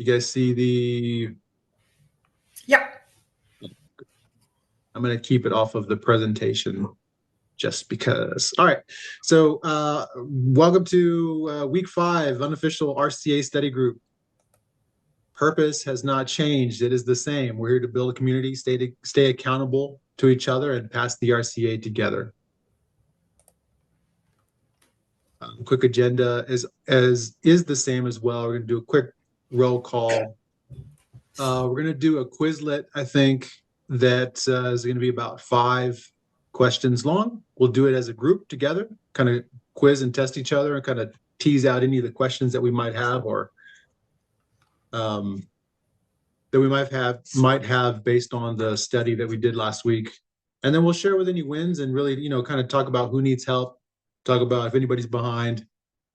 You guys see the... Yeah. I'm going to keep it off of the presentation just because. All right. So welcome to week 5, unofficial RCA study group. Purpose has not changed. It is the same. We're here to build a community, stay accountable to each other, and pass the RCA together. Quick agenda is the same as well. We're going to do a quick roll call. We're going to do a Quizlet, I think, that is going to be about 5 questions long. We'll do it as a group together, kind of quiz and test each other and kind of tease out any of the questions that we might have or that we might have based on the study that we did last week. And then we'll share with any wins and really, kind of talk about who needs help, talk about if anybody's behind,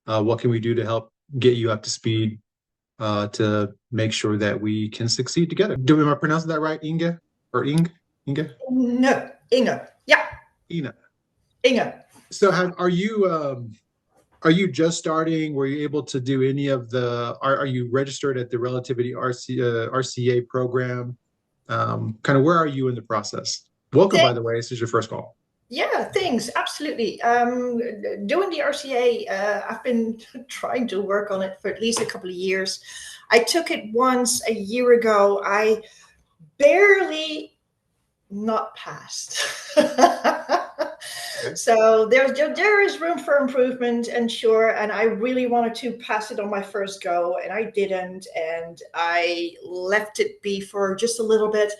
what can we do to help get you up to speed to make sure that we can succeed together. Am I pronouncing that right, Inge? Or Inge? No, Inge. Yeah. Inge. So are you just starting? Were you able to do any of the, are you registered at the Relativity RCA program? Kind of where are you in the process? Welcome, by the way, this is your first call. Yeah, thanks. Absolutely. Doing the RCA, I've been trying to work on it for at least a couple of years. I took it once a year ago. I barely not passed. Okay. So there is room for improvement, and sure, and I really wanted to pass it on my first go, and I didn't, and I left it be for just a little bit.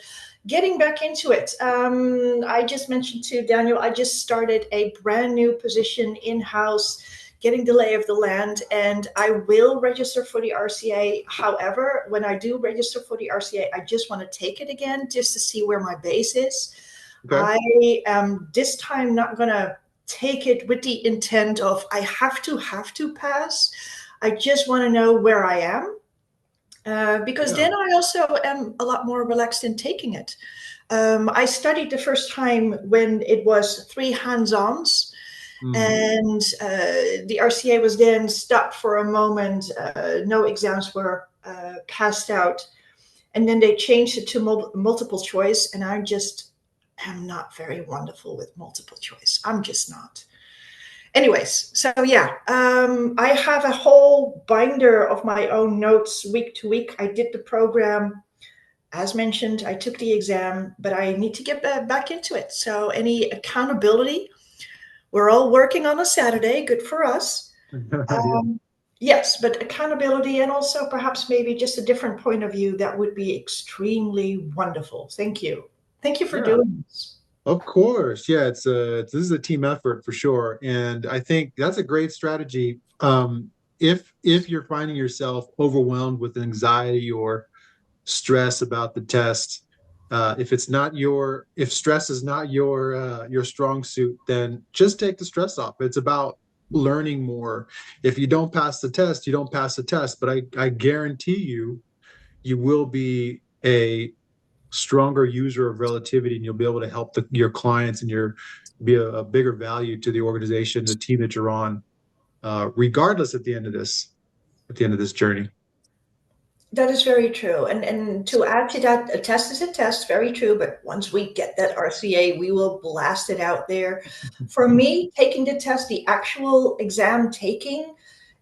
Getting back into it, I just mentioned to Daniel, I just started a brand new position in-house, getting the lay of the land, and I will register for the RCA. However, when I do register for the RCA, I just want to take it again just to see where my base is. Okay. I am this time not going to take it with the intent of I have to pass. I just want to know where I am. Because then I also am a lot more relaxed in taking it. I studied the first time when it was 3 hands-ons, and the RCA was then stopped for a moment. No exams were passed out, and then they changed it to multiple choice, and I just am not very wonderful with multiple choice. I'm just not. Anyways, so yeah, I have a whole binder of my own notes week to week. I did the program. As mentioned, I took the exam, but I need to get back into it. So any accountability, we're all working on a Saturday, good for us. Yes, but accountability and also perhaps maybe just a different point of view, that would be extremely wonderful. Thank you. Thank you for doing this. Of course. Yeah, this is a team effort for sure. And I think that's a great strategy. If you're finding yourself overwhelmed with anxiety or stress about the test, if stress is not your strong suit, then just take the stress off. It's about learning more. If you don't pass the test, you don't pass the test. But I guarantee you will be a stronger user of relativity, and you'll be able to help your clients and be a bigger value to the organization, the team that you're on, regardless at the end of this journey. That is very true. And to add to that, a test is a test, very true. But once we get that RCA, we will blast it out there. For me, taking the test, the actual exam taking,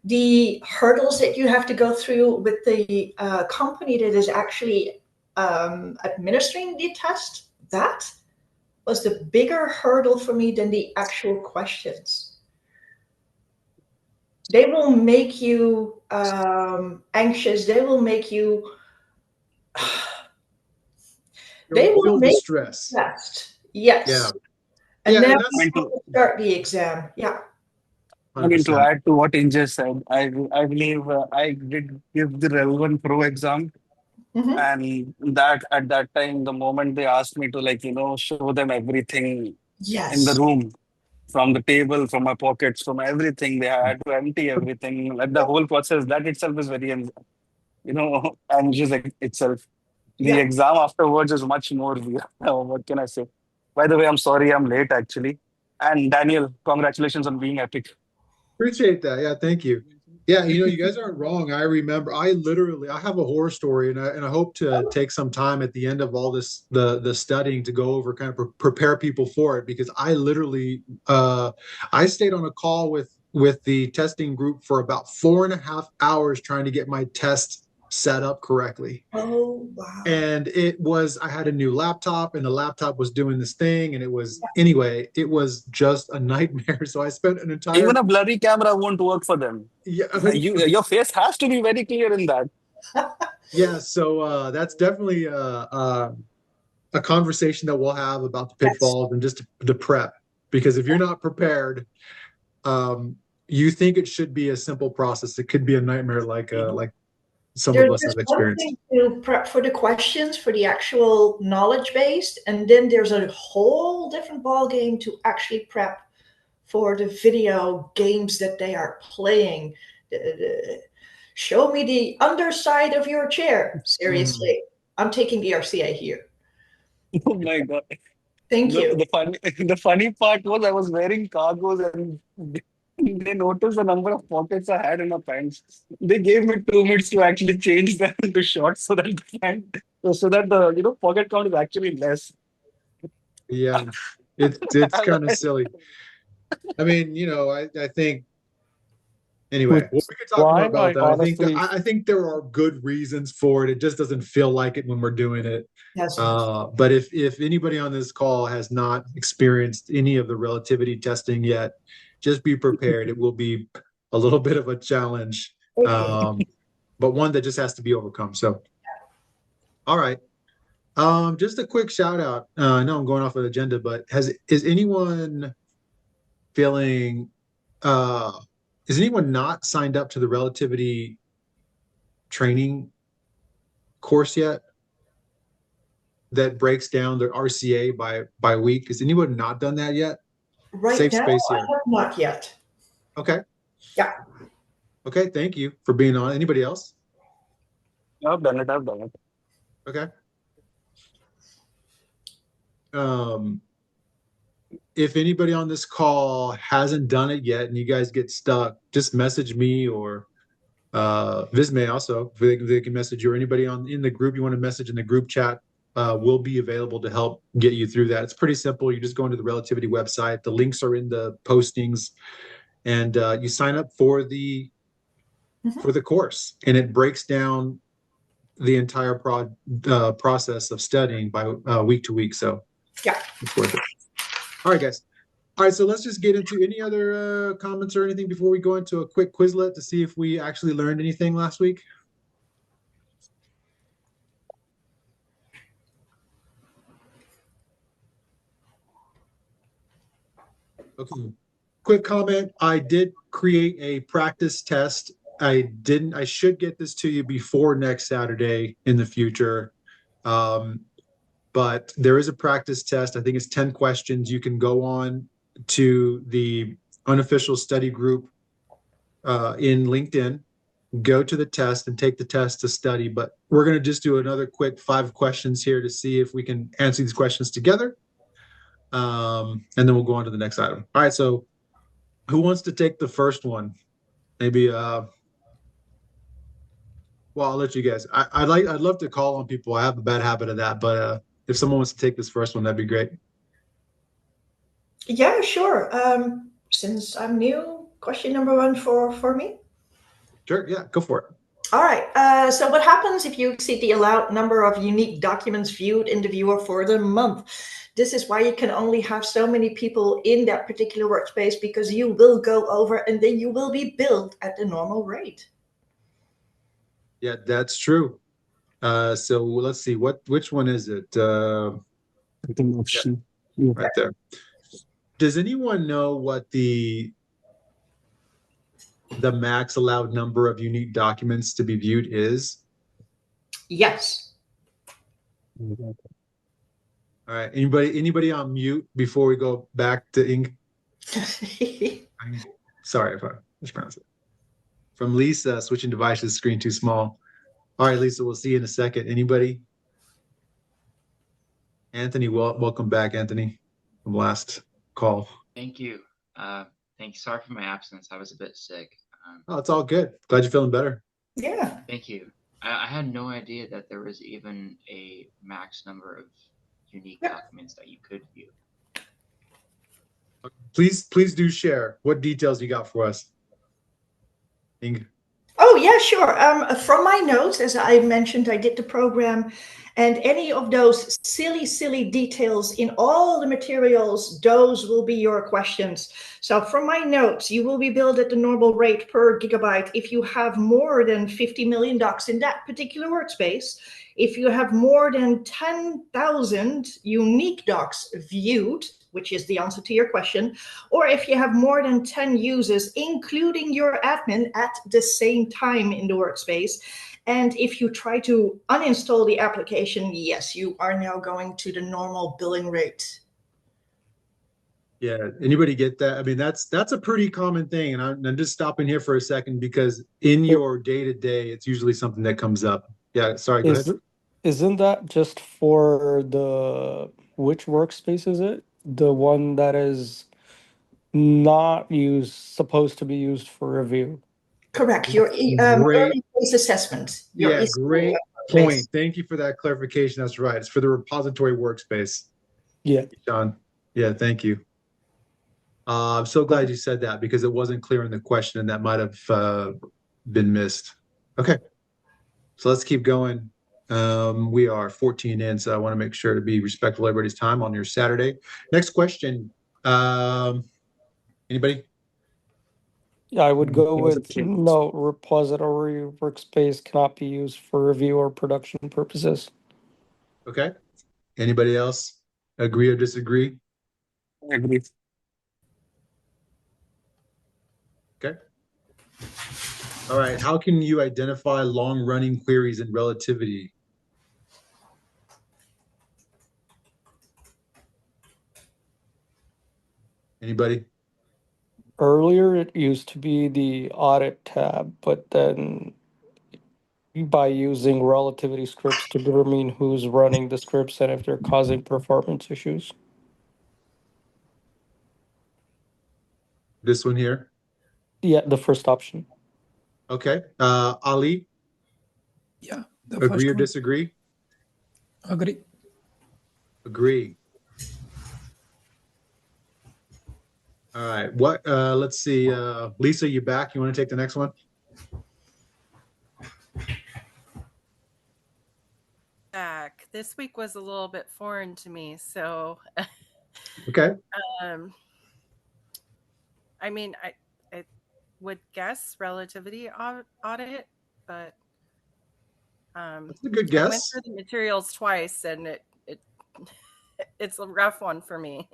the hurdles that you have to go through with the company that is actually administering the test, that was the bigger hurdle for me than the actual questions. They will make you anxious. They will make you. They will make stress. You stressed. Yes. Yeah. And then start the exam. Yeah. 100%. I mean, to add to what Inge said, I believe I did give the relevant pro exam. And that at that time, the moment they asked me to show them everything in the room, from the table, from my pockets, from everything, they had to empty everything. Like the whole process, that itself is very, anxious itself. The exam afterwards is much more. What can I say? By the way, I'm sorry I'm late actually. And Daniel, congratulations on being epic. Appreciate that. Yeah, thank you. Yeah, you guys aren't wrong. I remember I literally I have a horror story and I hope to take some time at the end of all this the studying to go over kind of prepare people for it because I literally I stayed on a call with the testing group for about 4.5 hours trying to get my test set up correctly. Oh, wow. And I had a new laptop and the laptop was doing this thing and anyway, it was just a nightmare. So I spent an Even entire a blurry camera won't work for them. yeah, Your face has to be very clear in that. yeah, so that's definitely a conversation that we'll have about the Yes. pitfalls and just to prep. Because if you're not prepared, you think it should be a simple process. It could be a nightmare, like some of us There's have one experienced. thing to prep for the questions for the actual knowledge based, and then there's a whole different ball game to actually prep for the video games that they are playing. Show me the underside of your chair. Mhm. Seriously, I'm taking the RCA here. Oh my God. Thank The you. the funny the funny part was I was wearing cargos and they noticed the number of pockets I had in my pants. They gave me 2 minutes to actually change them into shorts so that the pocket count is actually less. Yeah, it's I was kind of like, silly. I mean, I think anyway, well, which we could talk more why about I that. I think honestly I think there are good reasons for it. It just doesn't feel like it when we're doing it. Yes. But if anybody on this call has not experienced any of the relativity testing yet, just be prepared. It will be a little bit of a challenge, Okay. um, but one that just has to be overcome. So, all right. Just a quick shout out. I know I'm going off of the agenda, but is anyone feeling uh is anyone not signed up to the relativity training course yet that breaks down the RCA by week? Has anyone not done that yet? Right Safe now, space I here. have not yet. Okay. Yeah. Okay. Thank you for being on. Anybody else? I've done it, I've done it. Okay. Um, if anybody on this call hasn't done it yet and you guys get stuck, just message me or Visme also. They can message you or anybody in the group you want to message in the group chat. Will be available to help get you through that. It's pretty simple. You just go into the Relativity website. The links are in the postings, and you sign up Mhm. for the course, and it breaks down the entire process of studying by week to week. So Yeah. it's worth it. All right, guys. All right, so let's just get into any other comments or anything before we go into a quick Quizlet to see if we actually learned anything last week. Okay. Quick comment. I did create a practice test. I should get this to you before next Saturday in the future. Um, but there is a practice test. I think it's 10 questions. You can go on to the unofficial study group in LinkedIn, go to the test and take the test to study. But we're going to just do another quick 5 questions here to see if we can answer these questions together. And then we'll go on to the next item. All right. So who wants to take the first one? Maybe well, I'll let you guys. I'd love to call on people. I have a bad habit of that, but if someone wants to take this first one, that'd be great. Yeah, sure. Since I'm new, question number one for me. Sure, yeah, go for it. All right. So what happens if you exceed the allowed number of unique documents viewed in the viewer for the month? This is why you can only have so many people in that particular workspace because you will go over and then you will be billed at the normal rate. Yeah, that's true. So let's see, which one is it? I think Yeah, option. Yeah. right there. Does anyone know what the max allowed number of unique documents to be viewed is? Yes. All right. Anybody on mute before we go back to ink? Sorry if I mispronounced it. From Lisa, switching devices, screen too small. All right, Lisa, we'll see you in a second. Anybody? Anthony, welcome back, Anthony, from last call. Thank you. Thank you. Sorry for my absence. I was a bit sick. Oh, it's all good. Glad you're feeling better. Yeah. Thank you. I had no idea that there was even a max number of unique documents that you could view. Please do share. What details you got for us, Inge? Oh, yeah, sure. From my notes, as I mentioned, I did the program, and any of those silly details in all the materials, those will be your questions. So from my notes, you will be billed at the normal rate per gigabyte if you have more than 50 million docs in that particular workspace. If you have more than 10,000 unique docs viewed, which is the answer to your question, or if you have more than 10 users, including your admin, at the same time in the workspace. And if you try to uninstall the application, yes, you are now going to the normal billing rate. Yeah, anybody get that? I mean, that's a pretty common thing. And I'm just stopping here for a second because in your day-to-day, it's usually something that comes up. Yeah, sorry, go ahead. Isn't that just for which workspace is it? The one that is not supposed to be used for review. Correct. Your early phase assessment. Yeah, great point. Thank you for that clarification. That's right. It's for the repository workspace. Yeah. John. Yeah, thank you. I'm so glad you said that because it wasn't clear in the question and that might have been missed. Okay. So let's keep going. We are 14 in, so I want to make sure to be respectful of everybody's time on your Saturday. Next question. Anybody? Yeah, I would go with no, repository workspace cannot be used for review or production purposes. Okay. Anybody else agree or disagree? I agree. Okay. All right. How can you identify long-running queries in relativity? Anybody? Earlier, it used to be the audit tab, but then by using relativity scripts to determine who's running the scripts and if they're causing performance issues. This one here? Yeah, the first option. Okay. Ali? Yeah. Agree or disagree? Agree. Agree. All right. Let's see. Lisa, you back? You want to take the next one? Back. This week was a little bit foreign to me, so okay. I mean, I would guess relativity audit, but that's a good guess. I went through the materials twice, and it's a rough one for me.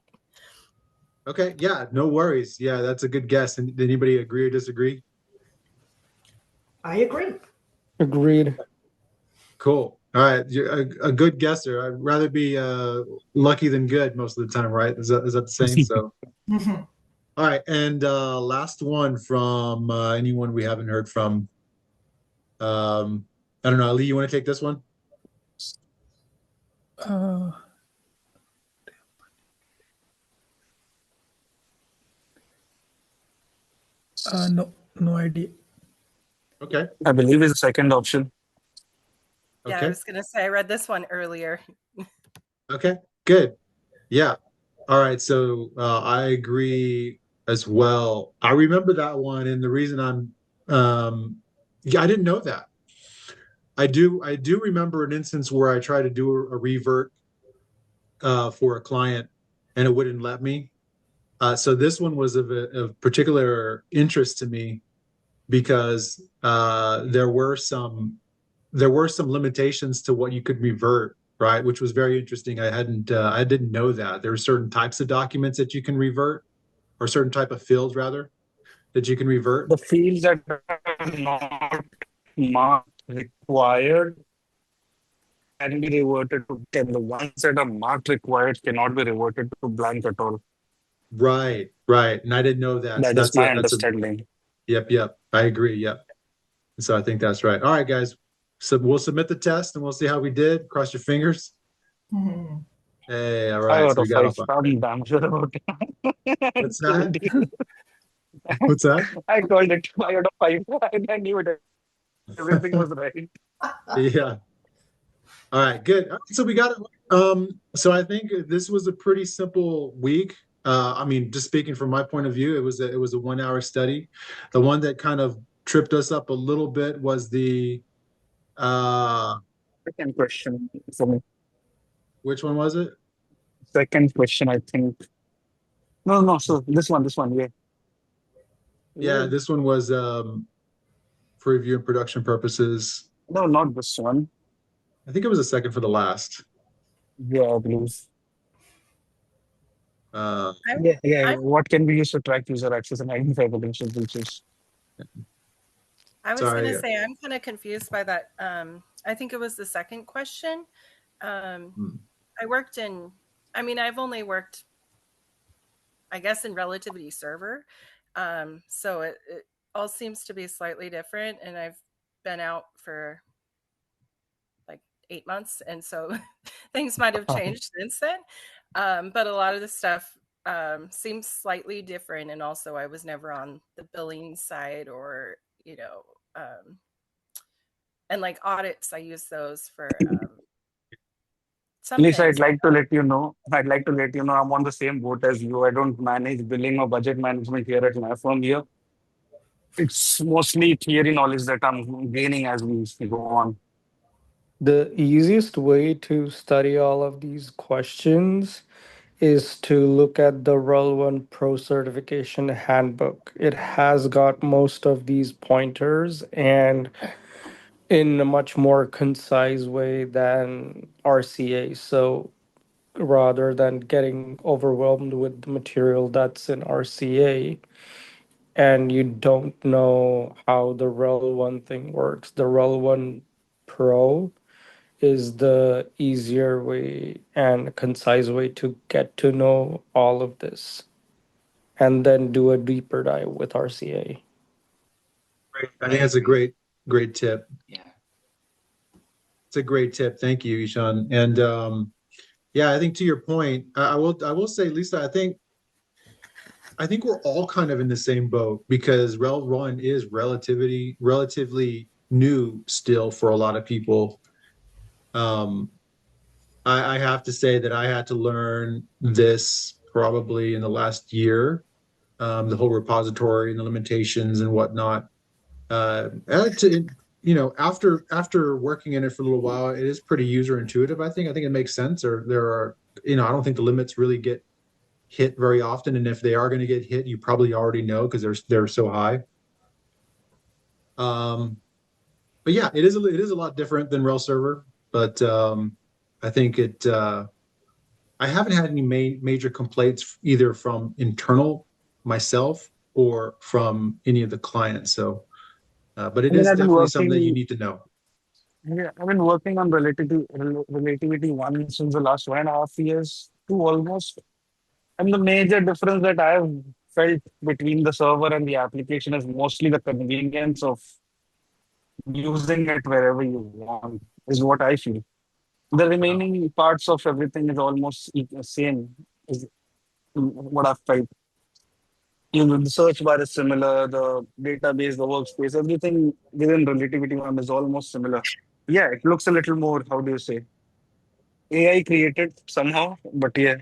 Okay, yeah, no worries. Yeah, that's a good guess. And did anybody agree or disagree? I agree. Agreed. Cool. All right, you're a good guesser. I'd rather be lucky than good most of the time, right? Is that the saying? So, all right, and last one from anyone we haven't heard from. I don't know, Ali, you want to take this one? No idea. Okay. I believe it's the second option. Yeah, okay. I was going to say I read this one earlier. Okay, good. Yeah. All right. So I agree as well. I remember that one, and the reason I didn't know that. I do remember an instance where I tried to do a revert for a client, and it wouldn't let me. So this one was of particular interest to me because there were some limitations to what you could revert, right? Which was very interesting. I didn't know that there were certain types of documents that you can revert, or certain type of fields rather that you can revert. The fields that are not marked required can be reverted to 10. The ones that are marked required cannot be reverted to blank at all. Right. And I didn't know that. That is my understanding. Yep. I agree. Yep. So I think that's right. All right, guys. So we'll submit the test and we'll see how we did. Cross your fingers. Mm-hmm. Hey, all right. So we got I'm damn sure about it. What's that? What's that? I called it 5 out of 5, and I knew it. Everything was right. Yeah. All right, good. All right, so we got it. So I think this was a pretty simple week. I mean, just speaking from my point of view, it was a 1 hour study. The one that kind of tripped us up a little bit was the Second question for me. which one was it? Second question, I think. No, no. So this one, yeah. Yeah, Yeah. this one was for review and production purposes. No, not this one. I think it was the second for the last. Yeah, I believe. Uh, I'm, Yeah, yeah. I'm, What can be used to track user access and identify potential breaches? I was going to sorry. say, I'm kind of confused by that. I think it was the second question. Um, Hmm. I worked in, I mean, I've only worked, I guess, in Relativity Server. So it all seems to be slightly different. And I've been out for like 8 months. And so things might have changed since then. But a lot of the stuff seems slightly different. And also, I was never on the billing side or, and like audits, I use those for some Lisa, things. I'd like to let you know I'm on the same boat as you. I don't manage billing or budget management here at my firm here. It's mostly theory knowledge that I'm gaining as we go on. The easiest way to study all of these questions is to look at the Rel1 Pro Certification Handbook. It has got most of these pointers and in a much more concise way than RCA. So rather than getting overwhelmed with the material that's in RCA and you don't know how the Rel1 thing works, the Rel1 Pro is the easier way and concise way to get to know all of this and then do a deeper dive with RCA. Great. I think that's a great tip. Yeah. It's a great tip. Thank you, Ishan. And yeah, I think to your point, I will say, Lisa, I think we're all kind of in the same boat because Rel Run is relatively new still for a lot of people. Um, I have to say that I had to learn this probably in the last year, the whole repository and the limitations and whatnot. After working in it for a little while, it is pretty user intuitive. I think it makes sense. Or there are, I don't think the limits really get hit very often, and if they are going to get hit, you probably already know because they're so high. Um, but yeah, it is a lot different than Rail server, but I think it. I haven't had any major complaints either from internal myself or from any of the clients. So, but I it mean, is definitely something that you need to know. I've been working on relativity one since the last 1.5 years, two almost. And the major difference that I've felt between the server and the application is mostly the convenience of using it wherever you want, is what I feel. The Uh, remaining parts of everything is almost same, is what I've felt. The search bar is similar, the database, the workspace, everything within Relativity One is almost similar. Yeah, it looks a little more, how do you say, AI created somehow, but yeah.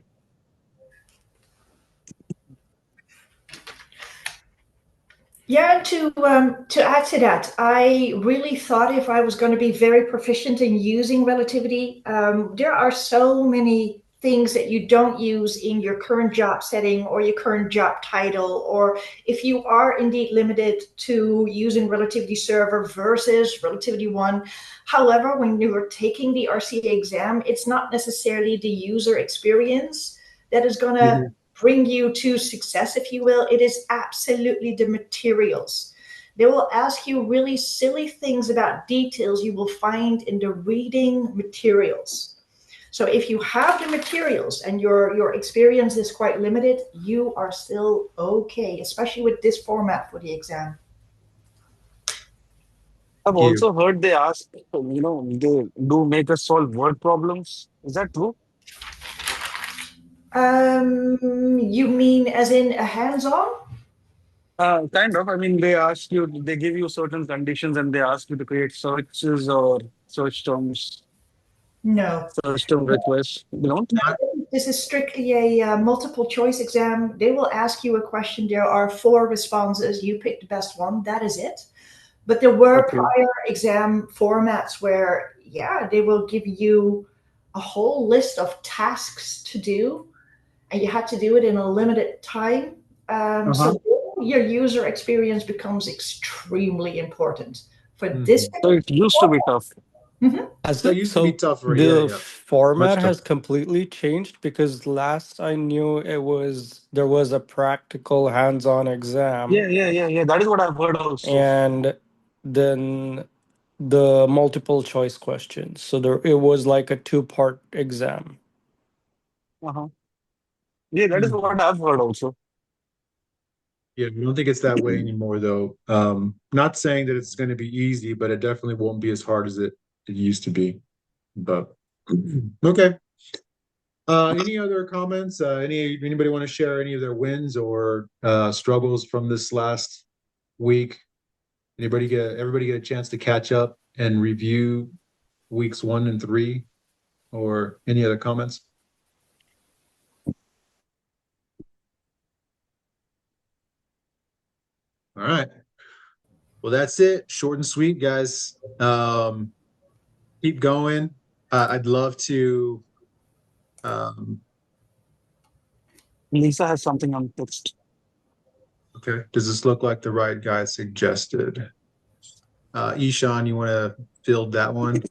Yeah, to add to that, I really thought if I was going to be very proficient in using relativity, there are so many things that you don't use in your current job setting or your current job title, or if you are indeed limited to using relativity server versus relativity one. However, when you are taking the RCA exam, it's not necessarily the user experience that is going to mhm. bring you to success, if you will. It is absolutely the materials. They will ask you really silly things about details you will find in the reading materials. So if you have the materials and your experience is quite limited, you are still okay, especially with this format for the exam. I've Thank you. also heard they ask, they do make us solve word problems. Is that true? You mean as in a hands-on? Kind of. I mean, they give you certain conditions and they ask you to create searches or search terms, No. search term requests. You don't? No, this is strictly a multiple choice exam. They will ask you a question. There are four responses. You pick the best one. That is it. But there were Okay. prior exam formats where, yeah, they will give you a whole list of tasks to do, and you had to do it in a limited time. Uh-huh. So your user experience becomes extremely important. For this, Mhm. So it used to be tough. Mhm. As That used to be so tougher. Yeah, the yeah. format Much has tougher. completely changed because last I knew there was a practical hands-on exam Yeah. That is what I've heard also. and then the multiple choice questions. So it was like a two-part exam. Uh-huh. Yeah, that is Mhm. what I've heard also. Yeah, I don't think it's that way anymore, though. Not saying that it's going to be easy, but it definitely won't be as hard as it used to be. But okay. Any other comments? Anybody want to share any of their wins or struggles from this last week? Everybody get a chance to catch up and review weeks 1 and 3, or any other comments? All right. Well, that's it. Short and sweet, guys. Keep going. I'd love to. Um, Lisa has something on text. okay. Does this look like the right guy suggested? Ishan, you want to field that one?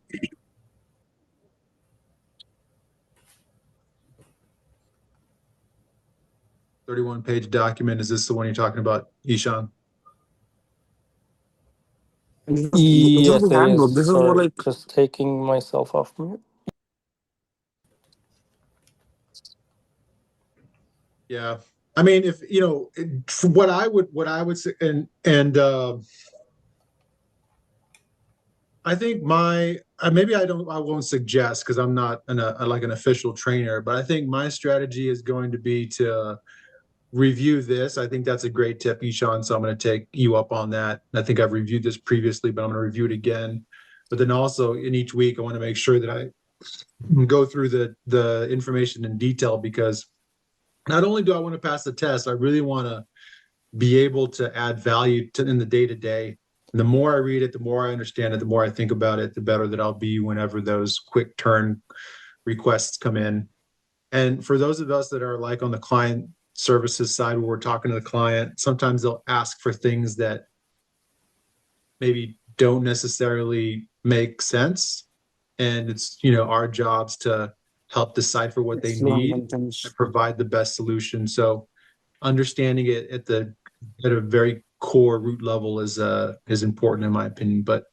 31-page document. Is this the one you're talking about, Ishan? This is Yes, the it is. handbook. This is more Sorry, like just taking myself off mute. Yeah. I mean, if you know, what I would say, and I think maybe I won't suggest because I'm not like an official trainer, but I think my strategy is going to be to review this. I think that's a great tip, Ishan. So I'm going to take you up on that. I think I've reviewed this previously, but I'm going to review it again. But then also in each week, I want to make sure that I go through the information in detail because not only do I want to pass the test, I really want to be able to add value in the day to day. And the more I read it, the more I understand it, the more I think about it, the better that I'll be whenever those quick turn requests come in. And for those of us that are like on the client services side where we're talking to the client, sometimes they'll ask for things that maybe don't necessarily make sense. And it's, our jobs to help decipher what they explain need and things. and provide the best solution. So understanding it at a very core root level is important in my opinion. But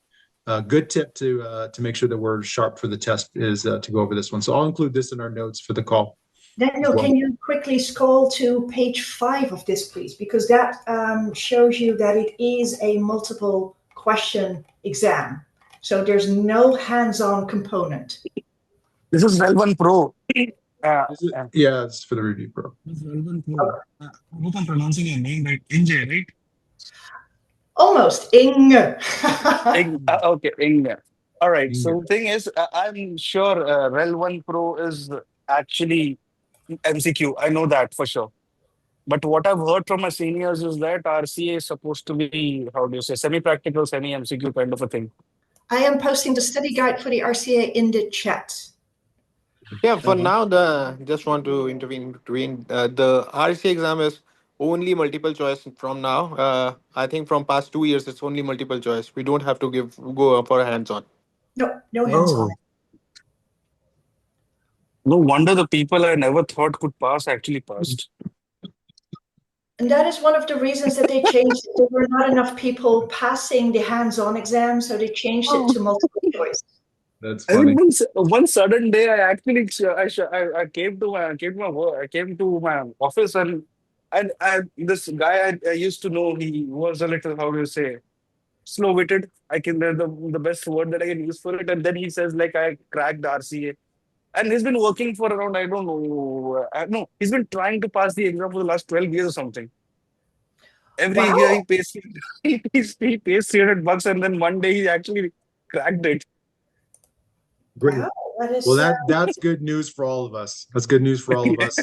a good tip to make sure that we're sharp for the test is to go over this one. So I'll include this in our notes for the call as Daniel, well. can you quickly scroll to page 5 of this, please? Because that shows you that it is a multiple question exam. So there's no hands-on component. This is Relevant Pro. Yeah, it's for the review pro. This is Relevant Pro. I hope I'm pronouncing your name right. NJ, right? Almost. Ing. Okay, Ing. All right. Inga. So the thing is, I'm sure Rel1 Pro is actually MCQ. I know that for sure. But what I've heard from my seniors is that RCA is supposed to be, how do you say, semi-practical, semi-MCQ kind of a thing. I am posting the study guide for the RCA in the chat. Yeah, for Uh-huh. now, the just want to intervene between the RC exam is only multiple choice from now. I think from past 2 years, it's only multiple choice. We don't have to go for hands on. No, no hands-on. Oh, no wonder the people I never thought could pass actually passed. And that is one of the reasons that they changed it. There were not enough people passing the hands-on exam, so they changed it Oh. to multiple choice. That's I mean, funny. one sudden day, I actually I came to my office and this guy I used to know, he was a little, how do you say, slow-witted. I can the best word that I can use for it. And then he says like I cracked RCA, and he's been working for around, I don't know, no, he's been trying to pass the exam for the last 12 years or something. Every Wow. year he pays he pays $300, and then one day he actually cracked it. Great. Wow. That is, Well, that's good news for all of us. That's good news for all of us.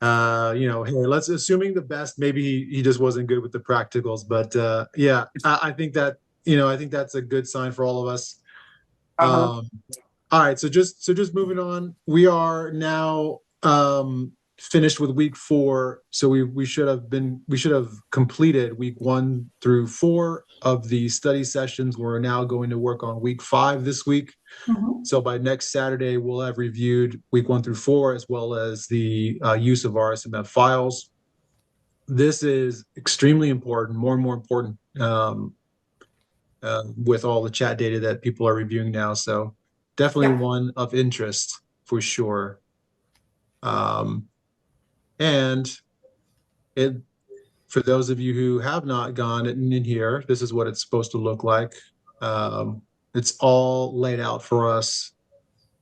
Hey, let's assuming the best. Maybe he just wasn't good with the practicals, but yeah, I think that I think that's a good sign for all of us. Uh-huh. All right, so just moving on. We are now finished with week 4, so we should have completed week 1 through 4 of the study sessions. We're now going to work on week 5 this week. Mhm. So by next Saturday, we'll have reviewed week 1 through 4, as well as the use of RSMF files. This is extremely important, more and more important with all the chat data that people are reviewing now. So definitely one of interest for sure. And it for those of you who have not gone in here, this is what it's supposed to look like. It's all laid out for us,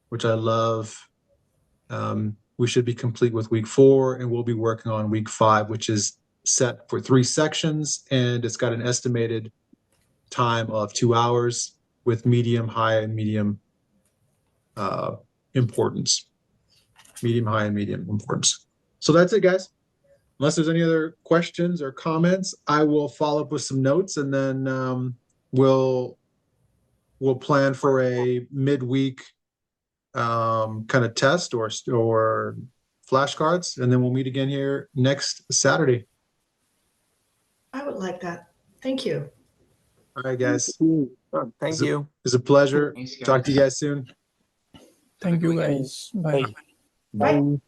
which I love. We should be complete with week 4, and we'll be working on week 5, which is set for 3 sections, and it's got an estimated time of 2 hours with medium, high, and medium importance. Medium, high, and medium importance. So that's it, guys. Unless there's any other questions or comments, I will follow up with some notes, and then we'll plan for a midweek kind of test or flashcards, and then we'll meet again here next Saturday. I would like that. Thank you. All right, guys. Thank you. It's a pleasure. Thanks, guys. Talk to you guys soon. Thank you, guys. Bye. Bye. Bye.